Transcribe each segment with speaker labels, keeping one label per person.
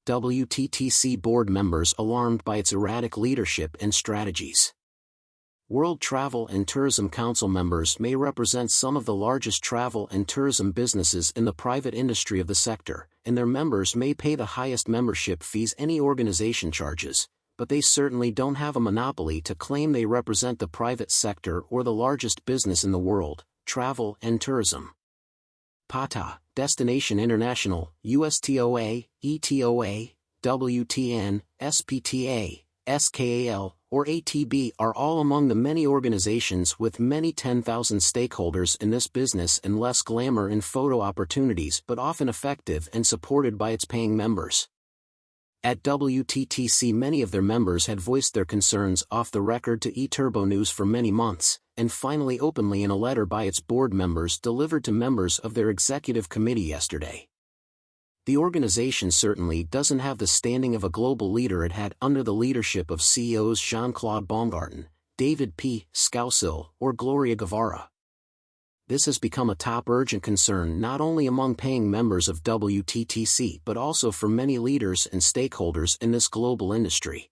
Speaker 1: WTTC board members alarmed by its erratic leadership and strategies. World Travel and Tourism Council members may represent some of the largest travel and tourism businesses in the private industry of the sector, and their members may pay the highest membership fees any organization charges, but they certainly don't have a monopoly to claim they represent the private sector or the largest business in the world, travel and tourism. PATA, Destination International, USTOA, ETOA, WTN, SPTA, SKAL, or ATB are all among the many organizations with many 10,000 stakeholders in this business and less glamour in photo opportunities but often effective and supported by its paying members. At WTTC, many of their members had voiced their concerns off the record to eTurboNews for many months, and finally openly in a letter by its board members delivered to members of their executive committee yesterday. The organization certainly doesn't have the standing of a global leader it had under the leadership of CEOs Jean-Claude Baumgarten, David P. Scousil, or Gloria Guevara. This has become a top urgent concern not only among paying members of WTTC but also for many leaders and stakeholders in this global industry.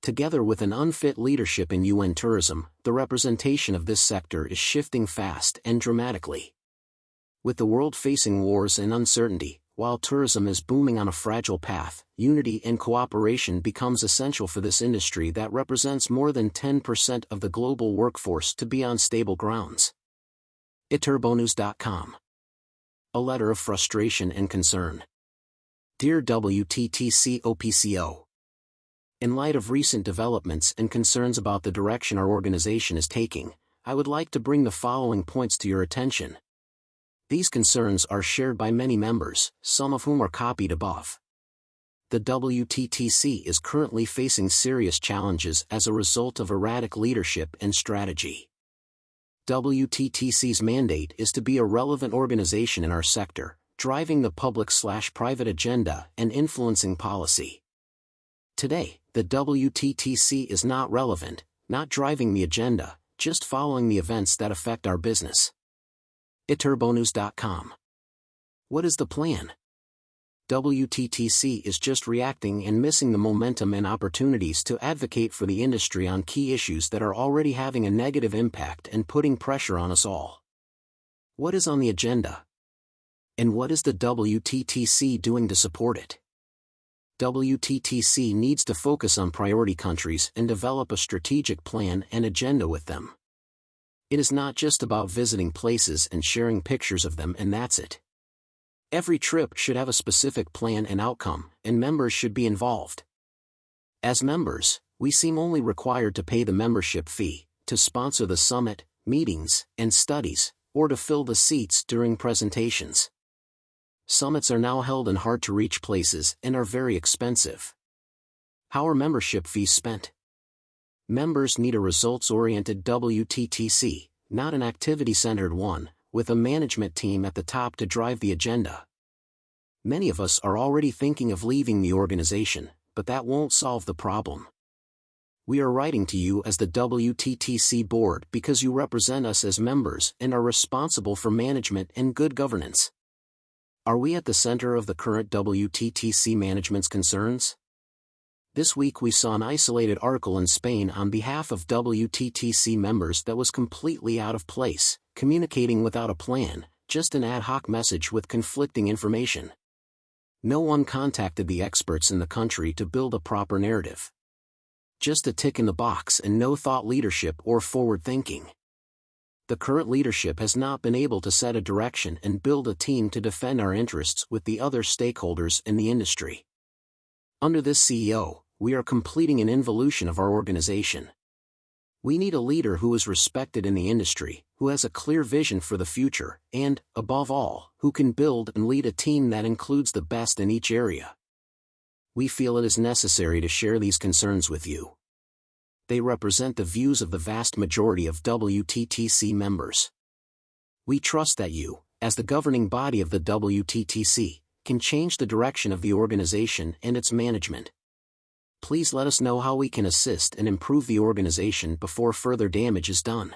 Speaker 1: Together with an unfit leadership in UN tourism, the representation of this sector is shifting fast and dramatically. With the world facing wars and uncertainty, while tourism is booming on a fragile path, unity and cooperation becomes essential for this industry that represents more than 10% of the global workforce to be on stable grounds. eTurboNews.com. A letter of frustration and concern. Dear WTTC OPCO. In light of recent developments and concerns about the direction our organization is taking, I would like to bring the following points to your attention. These concerns are shared by many members, some of whom are copied above. The WTTC is currently facing serious challenges as a result of erratic leadership and strategy. WTTC's mandate is to be a relevant organization in our sector, driving the public/private agenda and influencing policy. Today, the WTTC is not relevant, not driving the agenda, just following the events that affect our business. eTurboNews.com. What is the plan? WTTC is just reacting and missing the momentum and opportunities to advocate for the industry on key issues that are already having a negative impact and putting pressure on us all. What is on the agenda? And what is the WTTC doing to support it? WTTC needs to focus on priority countries and develop a strategic plan and agenda with them. It is not just about visiting places and sharing pictures of them and that's it. Every trip should have a specific plan and outcome, and members should be involved. As members, we seem only required to pay the membership fee, to sponsor the summit, meetings, and studies, or to fill the seats during presentations. Summits are now held in hard-to-reach places and are very expensive. How are membership fees spent? Members need a results-oriented WTTC, not an activity-centered one, with a management team at the top to drive the agenda. Many of us are already thinking of leaving the organization, but that won't solve the problem. We are writing to you as the WTTC board because you represent us as members and are responsible for management and good governance. Are we at the center of the current WTTC management's concerns? This week we saw an isolated article in Spain on behalf of WTTC members that was completely out of place, communicating without a plan, just an ad hoc message with conflicting information. No one contacted the experts in the country to build a proper narrative. Just a tick in the box and no thought leadership or forward thinking. The current leadership has not been able to set a direction and build a team to defend our interests with the other stakeholders in the industry. Under this CEO, we are completing an involution of our organization. We need a leader who is respected in the industry, who has a clear vision for the future, and, above all, who can build and lead a team that includes the best in each area. We feel it is necessary to share these concerns with you. They represent the views of the vast majority of WTTC members. We trust that you, as the governing body of the WTTC, can change the direction of the organization and its management. Please let us know how we can assist and improve the organization before further damage is done.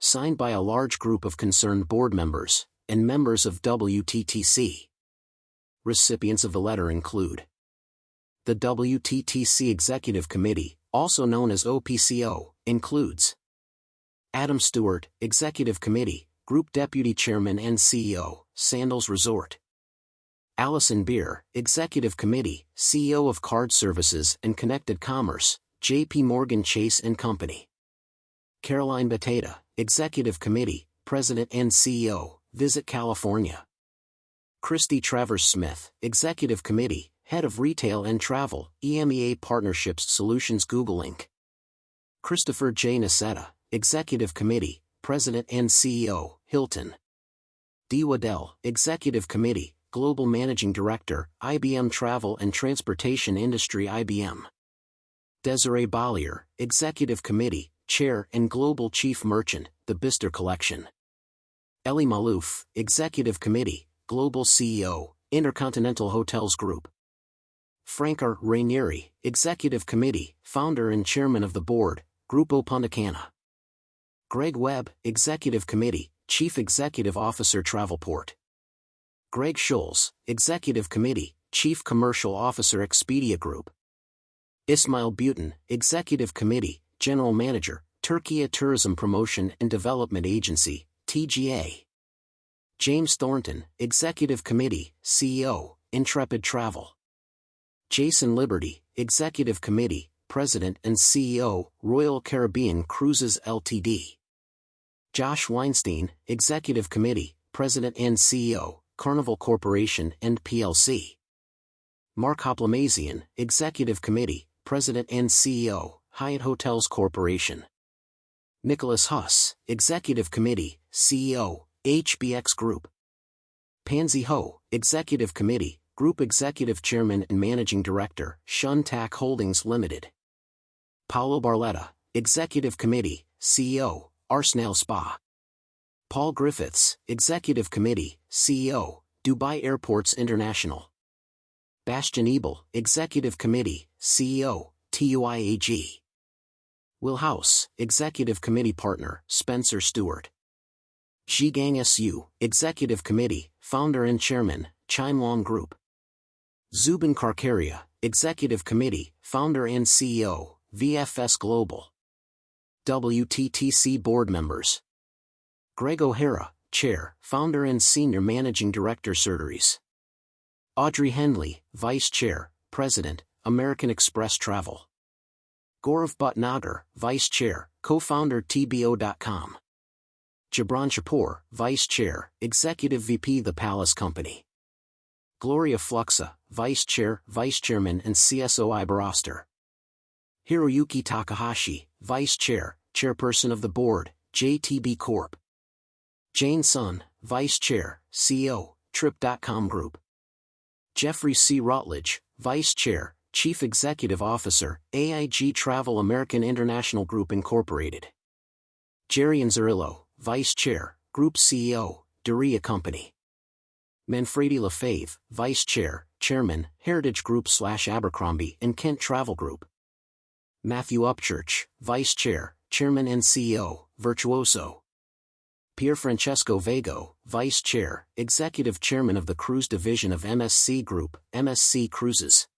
Speaker 1: Signed by a large group of concerned board members and members of WTTC. Recipients of the letter include the WTTC Executive Committee, also known as OPCO, includes Adam Stewart, Executive Committee, Group Deputy Chairman and CEO, Sandals Resort. Allison Beer, Executive Committee, CEO of Card Services and Connected Commerce, J.P. Morgan Chase & Company. Caroline Batata, Executive Committee, President and CEO, Visit California. Christy Travers Smith, Executive Committee, Head of Retail and Travel, EMEA Partnerships Solutions Google Inc. Christopher J. Nacetta, Executive Committee, President and CEO, Hilton. Dee Waddell, Executive Committee, Global Managing Director, IBM Travel and Transportation Industry IBM. Desiree Bollier, Executive Committee, Chair and Global Chief Merchant, The Bister Collection. Ellie Malouf, Executive Committee, Global CEO, Intercontinental Hotels Group. Frank R. Rainieri, Executive Committee, Founder and Chairman of the Board, Grupo Punta Cana. Greg Webb, Executive Committee, Chief Executive Officer Travelport. Greg Scholes, Executive Committee, Chief Commercial Officer Expedia Group. Ismail Butin, Executive Committee, General Manager, Turkiye Tourism Promotion and Development Agency, TGA. James Thornton, Executive Committee, CEO, Intrepid Travel. Jason Liberty, Executive Committee, President and CEO, Royal Caribbean Cruises Ltd. Josh Weinstein, Executive Committee, President and CEO, Carnival Corporation and PLC. Mark Hoplamazian, Executive Committee, President and CEO, Hyatt Hotels Corporation. Nicholas Huss, Executive Committee, CEO, HBX Group. Pansy Ho, Executive Committee, Group Executive Chairman and Managing Director, Shun Tac Holdings Limited. Paulo Barletta, Executive Committee, CEO, Arsenal Spa. Paul Griffiths, Executive Committee, CEO, Dubai Airports International. Bastian Ebel, Executive Committee, CEO, TUIAG. Will House, Executive Committee Partner, Spencer Stewart. Zhigang Su, Executive Committee, Founder and Chairman, Chimelong Group. Zubin Karkaria, Executive Committee, Founder and CEO, VFS Global. WTTC Board Members. Greg O'Hara, Chair, Founder and Senior Managing Director Surteries. Audrey Henley, Vice Chair, President, American Express Travel. Gaurav Bhatnagar, Vice Chair, Co-Founder TBO.com. Jabran Shapoor, Vice Chair, Executive VP The Palace Company. Gloria Fluxa, Vice Chair, Vice Chairman and CSO Iberoster. Hiroyuki Takahashi, Vice Chair, Chairperson of the Board, JTB Corp. Jane Sun, Vice Chair, CEO, Trip.com Group. Jeffrey C. Rutledge, Vice Chair, Chief Executive Officer, AIG Travel American International Group Incorporated. Jerry Anzarillo, Vice Chair, Group CEO, Doria Company. Manfredi Lefebvre, Vice Chair, Chairman, Heritage Group/Abercrombie and Kent Travel Group. Matthew Upchurch, Vice Chair, Chairman and CEO, Virtuoso. Pier Francesco Vago, Vice Chair, Executive Chairman of the Cruise Division of MSC Group, MSC Cruises.